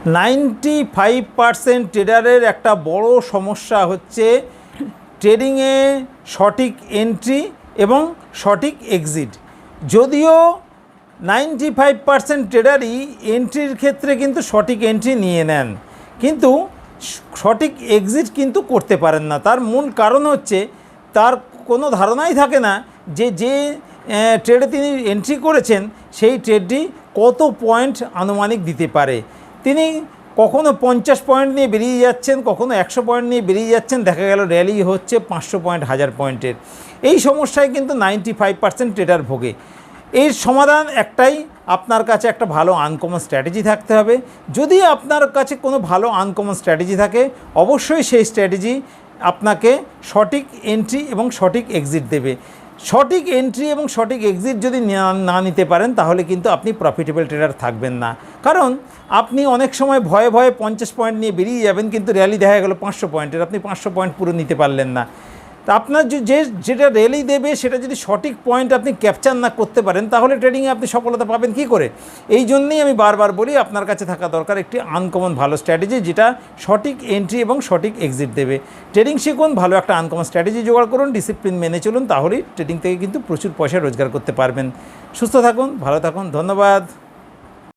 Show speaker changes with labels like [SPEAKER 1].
[SPEAKER 1] 95% ট্রেডারের একটা বড় সমস্যা হচ্ছে ট্রেডিংয়ে সঠিক এন্ট্রি এবং সঠিক এক্সিট। যদিও 95% ট্রেডারই এন্ট্রির ক্ষেত্রে কিন্তু সঠিক এন্ট্রি নিয়ে নেন, কিন্তু সঠিক এক্সিট কিন্তু করতে পারেন না। তার মূল কারণ হচ্ছে তার কোনো ধারণাই থাকে না যে ট্রেডে তিনি এন্ট্রি করেছেন সেই ট্রেডটি কত পয়েন্ট আনুমানিক দিতে পারে। তিনি কখনো 50 পয়েন্ট নিয়ে বেরিয়ে যাচ্ছেন, কখনো 100 পয়েন্ট নিয়ে বেরিয়ে যাচ্ছেন, দেখা গেল র্যালি হচ্ছে 500 পয়েন্ট 1000 পয়েন্টের। এই সমস্যায় কিন্তু 95% ট্রেডার ভোগে। এর সমাধান একটাই, আপনার কাছে একটা ভালো আনকমন স্ট্র্যাটেজি থাকতে হবে। যদি আপনার কাছে কোনো ভালো আনকমন স্ট্র্যাটেজি থাকে, অবশ্যই সেই স্ট্র্যাটেজি আপনাকে সঠিক এন্ট্রি এবং সঠিক এক্সিট দেবে। সঠিক এন্ট্রি এবং সঠিক এক্সিট যদি না নিতে পারেন তাহলে কিন্তু আপনি প্রফিটেবল ট্রেডার থাকবেন না। কারণ আপনি অনেক সময় ভয়ে ভয়ে 50 পয়েন্ট নিয়ে বেরিয়ে যাবেন, কিন্তু র্যালি দেখা গেল 500 পয়েন্টের, আপনি 500 পয়েন্ট পুরো নিতে পারলেন না। তা আপনার যেটা র্যালি দেবে সেটা যদি সঠিক পয়েন্ট আপনি ক্যাপচার না করতে পারেন তাহলে ট্রেডিংয়ে আপনি সফলতা পাবেন কী করে? এই জন্যেই আমি বারবার বলি আপনার কাছে থাকা দরকার একটি আনকমন ভালো স্ট্র্যাটেজি, যেটা সঠিক এন্ট্রি এবং সঠিক এক্সিট দেবে। ট্রেডিং শিখুন, ভালো একটা আনকমন স্ট্র্যাটেজি জোগাড় করুন, ডিসিপ্লিন মেনে চলুন, তাহলেই ট্রেডিং থেকে কিন্তু প্রচুর পয়সা রোজগার করতে পারবেন। সুস্থ থাকুন, ভালো থাকুন, ধন্যবাদ।